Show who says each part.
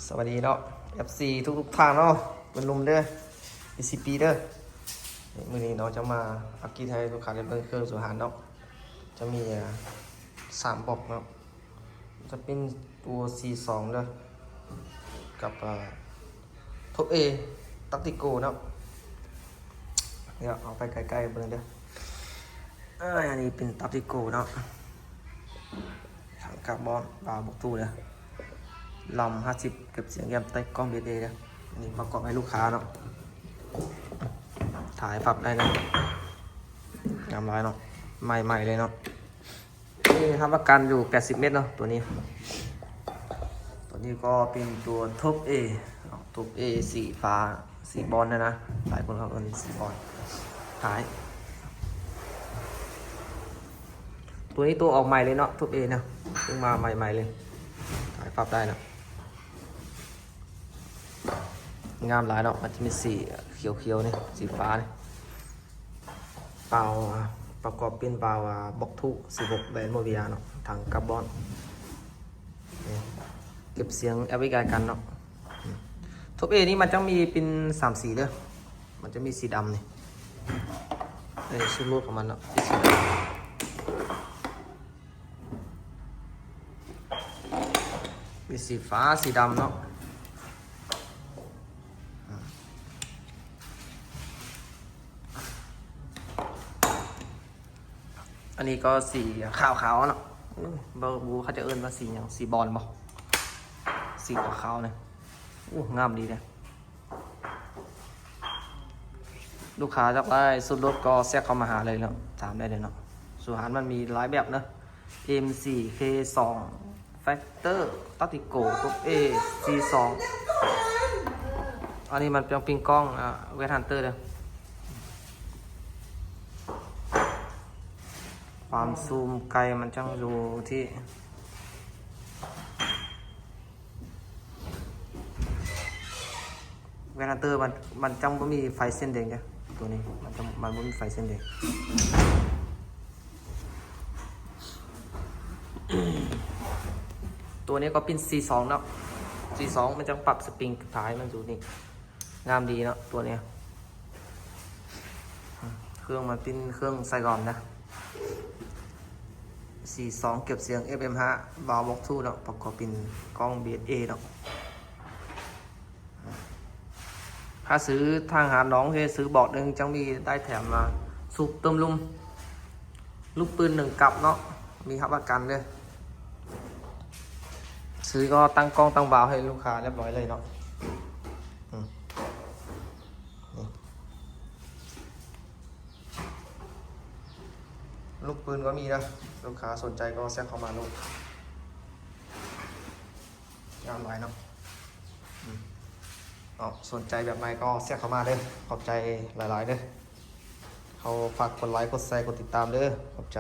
Speaker 1: สวัสดีเนาะ FC ทุกทางเนาะเป็นลุมเด้อ ECP เด้อมื้อนี้เนาะจะมาอักกี้ไทยลูกค้าได้เบิ่งเครื่องสุหารเนาะจะมี3บอกเนาะจะเป็นตัว C2 เด้อกับท็อป A ตักติโกเนาะเดี๋ยวเอาไปใกล้ๆเบิ่งเด้ออันนี้เป็นตักติโกเนาะถังคาร์บอนบาร์บกตู้เด้อลำ50เก็บเสียงแยมใต้กล้องเบสเดย์นี่ประกอบให้ลูกค้าเนาะถ่ายปรับได้นะงามร้ายเนาะใหม่ๆเลยเนาะนี่ทำประกันอยู่80 เมตรเนาะตัวนี้ก็เป็นตัวท็อป A ท็อป A สีฟ้าสีบอลนะหลายคนเขาเรียกสีบอลถ่ายตัวนี้ตัวออกใหม่เลยเนาะท็อป A เนาะเพิ่งมาใหม่ๆเลยถ่ายปรับได้เนาะงามหลายเนาะมันจะมีสีเขียวๆนี่สีฟ้านี่เปล่าประกอบเป็นเปล่าบล็อกทุ16แบรนด์โมเบียเนาะถังคาร์บอนเก็บเสียงแอปพลิเคชันเนาะท็อป A นี่มันจะมีเป็น3สีเด้อมันจะมีสีดำนี่ชื่อรูปของมันเนาะสีดำมีสีฟ้าสีดำเนาะอันนี้ก็สีขาวๆเนาะบูเขาจะเอิ้นว่าสีอย่างสีบอลบ่สีขาวๆเนี่ยงามดีเลยลูกค้าจะได้สุดรถก็แทรกเข้ามาหาเลยเนาะถามได้เลยเนาะสุหารมันมีหลายแบบเนาะ M4 K2 Factor ตัติโกตุ๊ก A C2 อันนี้มันเป็นปิงกล้องเวทฮันเตอร์เลยความซูมไกลมันจังอยู่ที่เวลาเตอร์มันจังไม่มีไฟเส้นแดงจ้ะตัวนี้มันไม่มีไฟเส้นแดงตัวนี้ก็เป็น C2 เนาะ C2 มันจะปรับสปริงท้ายมันอยู่นี่งามดีเนาะตัวเนี้ยเครื่องมันเป็นเครื่องไซกอนนะ42เก็บเสียง FM5 บาวบ็อกทูเนาะประกอบเป็นกล้อง BSA เนาะถ้าซื้อทางหาน้องที่ซื้อบอกหนึ่งจังมีได้แถมมาสูบเติมลุมลูกปืน1 กับเนาะมีรับประกันด้วยซื้อก็ตั้งกล้องตั้งบาวให้ลูกค้าเรียบร้อยเลยเนาะลูกปืนก็มีนะลูกค้าสนใจก็แทรกเข้ามาลูกงามหลายเนาะสนใจแบบไหนก็แทรกเข้ามาเด้อขอบใจหลายๆเด้อเขาฝากกดไลค์กดแชร์กดติดตามเด้อขอบใจ